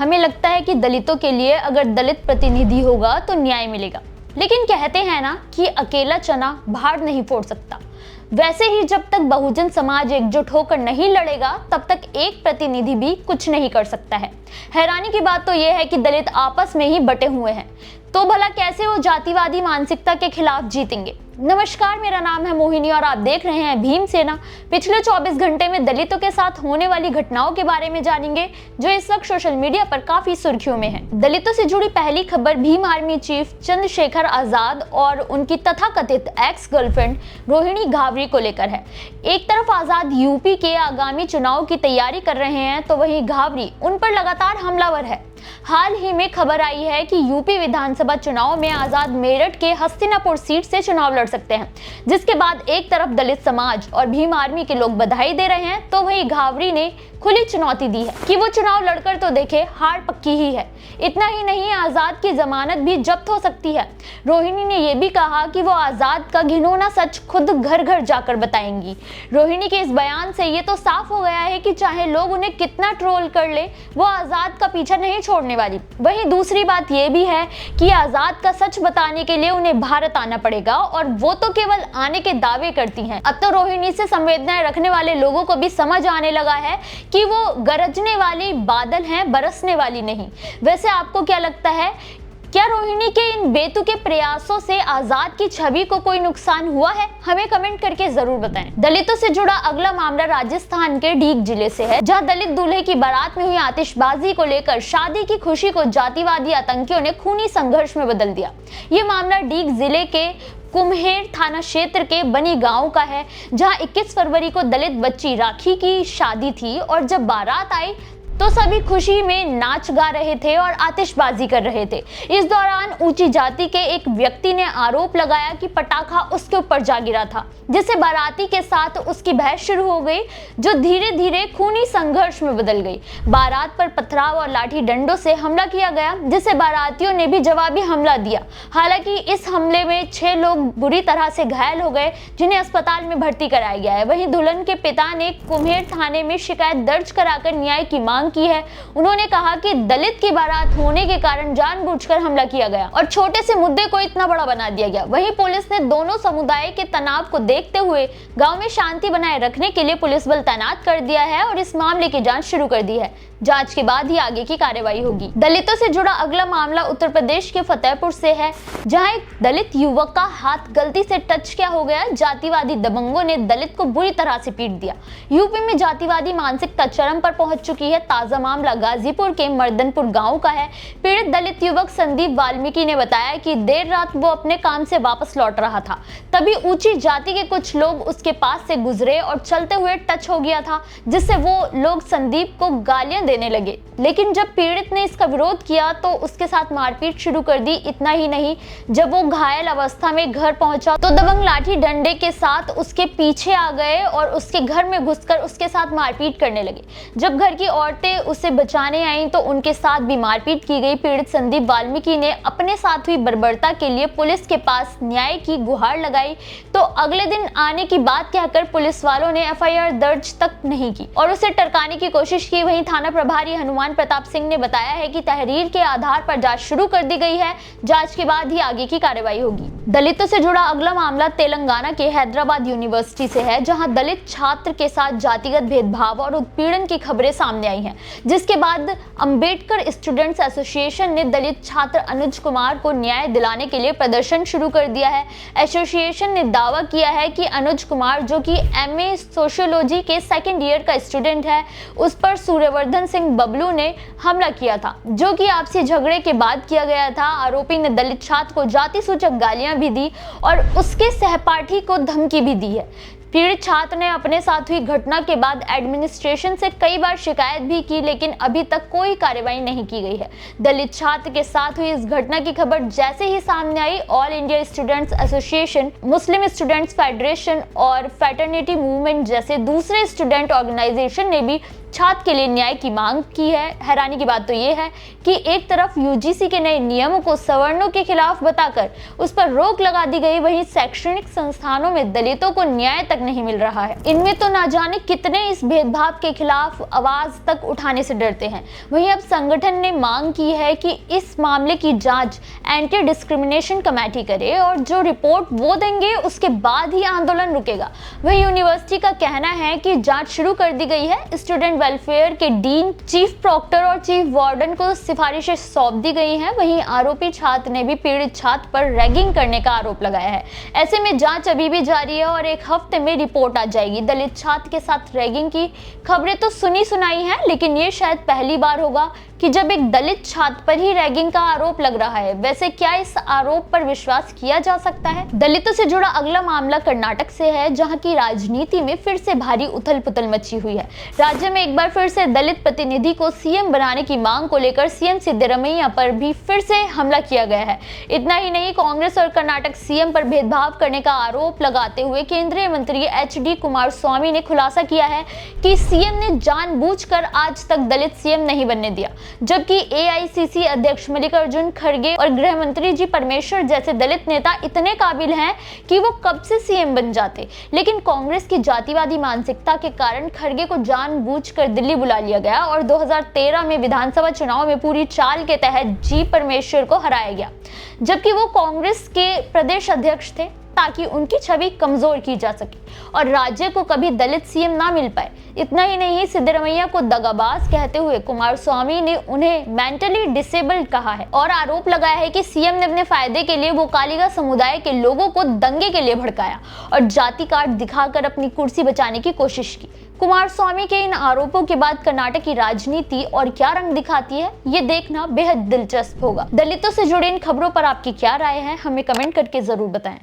हमें लगता है कि दलितों के लिए अगर दलित प्रतिनिधि होगा तो न्याय मिलेगा, लेकिन कहते हैं ना कि अकेला चना भाड़ नहीं फोड़ सकता। वैसे ही जब तक बहुजन समाज एकजुट होकर नहीं लड़ेगा तब तक एक प्रतिनिधि भी कुछ नहीं कर सकता है। हैरानी की बात तो यह है कि दलित आपस में ही बटे हुए हैं, तो भला कैसे वो जातिवादी मानसिकता के खिलाफ जीतेंगे। नमस्कार, मेरा नाम है मोहिनी और आप देख रहे हैं भीमसेना। पिछले 24 घंटे में दलितों के साथ होने वाली घटनाओं के बारे में जानेंगे जो इस वक्त सोशल मीडिया पर काफी सुर्खियों में है। दलितों से जुड़ी पहली खबर भीम आर्मी चीफ चंद्रशेखर आजाद और उनकी तथाकथित एक्स गर्लफ्रेंड रोहिणी घावरी को लेकर है। एक तरफ आजाद यूपी के आगामी चुनाव की तैयारी कर रहे हैं तो वहीं घावरी उन पर लगातार हमलावर है। हाल ही में खबर आई है कि यूपी विधानसभा चुनाव में आजाद मेरठ के हस्तिनापुर सीट से चुनाव लड़ सकते हैं, जिसके बाद एक तरफ दलित समाज और भीम आर्मी के लोग बधाई दे रहे हैं तो वहीं घावरी ने खुली चुनौती दी है कि वो चुनाव लड़कर तो देखे, हार पक्की ही है। इतना ही नहीं, आजाद की जमानत भी जब्त हो सकती है। रोहिणी ने यह भी कहा कि वो आजाद का घिनौना सच खुद घर घर जाकर बताएंगी। रोहिणी के इस बयान से ये तो साफ हो गया है कि चाहे लोग उन्हें कितना ट्रोल कर ले, वो आजाद का पीछा नहीं छोड़ने वाली। वहीं दूसरी बात यह भी है कि आजाद का सच बताने के लिए उन्हें भारत आना पड़ेगा और वो तो केवल आने के दावे करती हैं। अब तो रोहिणी से संवेदनाएं रखने वाले लोगों को भी समझ आने लगा है कि वो गरजने वाली बादल हैं, बरसने वाली नहीं। वैसे आपको क्या लगता है, क्या रोहिणी के इन बेतुके प्रयासों से आजाद की छवि को कोई नुकसान हुआ है? हमें कमेंट करके जरूर बताएं। दलितों से जुड़ा अगला मामला राजस्थान के डीग जिले से है, जहां दलित दूल्हे की बारात में हुई आतिशबाजी को लेकर शादी की खुशी को जातिवादी आतंकियों ने खूनी संघर्ष में बदल दिया। ये मामला डीग जिले के कुम्हेर थाना क्षेत्र के बनी गांव का है, जहां 21 फरवरी को दलित बच्ची राखी की शादी थी और जब बारात आई तो सभी खुशी में नाच गा रहे थे और आतिशबाजी कर रहे थे। इस दौरान ऊंची जाति के एक व्यक्ति ने आरोप लगाया कि पटाखा उसके ऊपर जा गिरा था, जिससे बाराती के साथ उसकी बहस शुरू हो गई, जो धीरे धीरे खूनी संघर्ष में बदल गई। बारात पर पथराव और लाठी डंडों से हमला किया गया, जिससे बारातियों ने भी जवाबी हमला दिया। हालांकि इस हमले में 6 लोग बुरी तरह से घायल हो गए, जिन्हें अस्पताल में भर्ती कराया गया है। वहीं दुल्हन के पिता ने कुम्हेर थाने में शिकायत दर्ज कराकर न्याय की मांग की है। उन्होंने कहा कि दलित की बारात होने के कारण जानबूझकर हमला किया गया और छोटे से मुद्दे को इतना बड़ा बना दिया गया। वहीं पुलिस ने दोनों समुदाय के तनाव को देखते हुए गांव में शांति बनाए रखने के लिए पुलिस बल तैनात कर दिया है और इस मामले की जांच शुरू कर दी है। जांच के बाद ही आगे की कार्रवाई होगी। दलितों से जुड़ा अगला मामला उत्तर प्रदेश के फतेहपुर से है, जहां एक दलित युवक का हाथ गलती से टच क्या हो गया, जातिवादी दबंगों ने दलित को बुरी तरह से पीट दिया। यूपी में जातिवादी मानसिकता चरम पर पहुंच चुकी है। ताजा मामला गाजीपुर के मर्दनपुर गांव का है। पीड़ित दलित युवक संदीप वाल्मीकि ने बताया कि देर रात वो अपने काम से वापस लौट रहा था, तभी ऊंची जाति के कुछ लोग उसके पास से गुजरे और चलते हुए टच हो गया था, जिससे वो लोग संदीप को गालियां देने लगे। लेकिन जब पीड़ित ने इसका विरोध किया तो उसके साथ मारपीट शुरू कर दी। इतना ही नहीं, जब वो घायल अवस्था में घर पहुंचा तो दबंग लाठी डंडे के साथ उसके पीछे आ गए और उसके घर में घुसकर उसके साथ मारपीट करने लगे। जब घर की औरतें उसे बचाने आईं तो उनके साथ भी मारपीट की गई। पीड़ित संदीप वाल्मीकि ने अपने साथ हुई बर्बरता के लिए पुलिस के पास न्याय की गुहार लगाई, तो अगले दिन आने की बात कहकर पुलिस वालों ने एफआईआर दर्ज तक नहीं की और उसे टरकाने की कोशिश की। वहीं थाना प्रभारी हनुमान प्रताप सिंह ने बताया है कि तहरीर के आधार पर जांच शुरू कर दी गई है। जांच के बाद ही आगे की कार्रवाई होगी। दलितों से जुड़ा अगला मामला तेलंगाना के हैदराबाद यूनिवर्सिटी से है, जहां दलित छात्र के साथ जातिगत भेदभाव और उत्पीड़न की खबरें सामने आई हैं, जिसके बाद अंबेडकर स्टूडेंट्स एसोसिएशन ने दलित छात्र अनुज कुमार को न्याय दिलाने के लिए प्रदर्शन शुरू कर दिया है। एसोसिएशन ने दावा किया है कि अनुज कुमार, जो कि एमए सोशियोलॉजी के सेकेंड ईयर का स्टूडेंट है, उस पर सूर्यवर्धन सिंह बबलू ने हमला किया था, जो कि आपसी झगड़े के बाद किया गया था। आरोपी ने दलित छात्र को जाति सूचक गालियां भी दी और उसके सहपाठी को धमकी भी दी है। पीड़ित छात्र ने अपने साथ हुई घटना के बाद एडमिनिस्ट्रेशन से कई बार शिकायत भी की, लेकिन अभी तक कोई कार्रवाई नहीं की गई है। दलित छात्र के साथ हुई इस घटना की खबर जैसे ही सामने आई, all India students association, Muslim students federation और फ्रेटर्निटी मूवमेंट जैसे दूसरे स्टूडेंट ऑर्गेनाइजेशन ने भी छात्र के लिए न्याय की मांग की है। हैरानी की बात तो ये है कि एक तरफ यूजीसी के नए नियमों को सवर्णों के खिलाफ बताकर उस पर रोक लगा दी गई, वहीं शैक्षणिक संस्थानों में दलितों को न्याय तक नहीं मिल रहा है। इनमें तो ना जाने कितने इस भेदभाव के खिलाफ आवाज तक उठाने से डरते हैं। वहीं अब संगठन ने मांग की है कि इस मामले की जांच एंटी डिस्क्रिमिनेशन कमेटी करे और जो रिपोर्ट वो देंगे उसके बाद ही आंदोलन रुकेगा। वहीं यूनिवर्सिटी का कहना है कि जांच शुरू कर दी गई है। स्टूडेंट वेलफेयर के डीन, चीफ प्रॉक्टर और चीफ वार्डन को सिफारिशें सौंप दी गई हैं। वहीं आरोपी छात्र ने भी पीड़ित छात्र पर रैगिंग करने का आरोप लगाया है। ऐसे में जांच अभी भी जारी है और 1 हफ्ते में रिपोर्ट आ जाएगी। दलित छात्र के साथ रैगिंग की खबरें तो सुनी सुनाई हैं, लेकिन ये शायद पहली बार होगा कि जब एक दलित छात्र पर ही रैगिंग का आरोप लग रहा है। वैसे क्या इस आरोप पर विश्वास किया जा सकता है? दलितों से जुड़ा अगला मामला कर्नाटक से है, जहां की राजनीति में फिर से भारी उथल-पुथल मची हुई है। राज्य में एक बार फिर से दलित प्रतिनिधि को सीएम बनाने की मांग को लेकर सीएम सिद्धरामैया पर भी फिर से हमला किया गया है। इतना ही नहीं, कांग्रेस और कर्नाटक सीएम पर भेदभाव करने का आरोप लगाते हुए केंद्रीय मंत्री एचडी कुमारस्वामी ने खुलासा किया है कि सीएम ने जानबूझकर आज तक दलित सीएम नहीं बनने दिया, जबकि एआईसीसी अध्यक्ष मल्लिकार्जुन खड़गे और गृह मंत्री जी परमेश्वर जैसे दलित नेता इतने काबिल हैं कि वो कब से सीएम बन जाते। लेकिन कांग्रेस की जातिवादी मानसिकता के कारण खड़गे को जानबूझकर दिल्ली बुला लिया गया और 2013 में विधानसभा चुनाव में पूरी चाल के तहत जी परमेश्वर को हराया गया, जबकि वो कांग्रेस के प्रदेश अध्यक्ष थे, ताकि उनकी छवि कमजोर की जा सके और राज्य को कभी दलित सीएम ना मिल पाए। इतना ही नहीं, सिद्धरामैया को दगाबाज कहते हुए कुमारस्वामी ने उन्हें मेंटली डिसेबल्ड कहा है और आरोप लगाया है कि सीएम ने अपने फायदे के लिए वो कालिगा समुदाय के लोगों को दंगे के लिए भड़काया और जाति कार्ड दिखाकर अपनी कुर्सी बचाने की कोशिश की। कुमारस्वामी के इन आरोपों के बाद कर्नाटक की राजनीति और क्या रंग दिखाती है, ये देखना बेहद दिलचस्प होगा। दलितों से जुड़े इन खबरों पर आपकी क्या राय है, हमें कमेंट करके जरूर बताएं।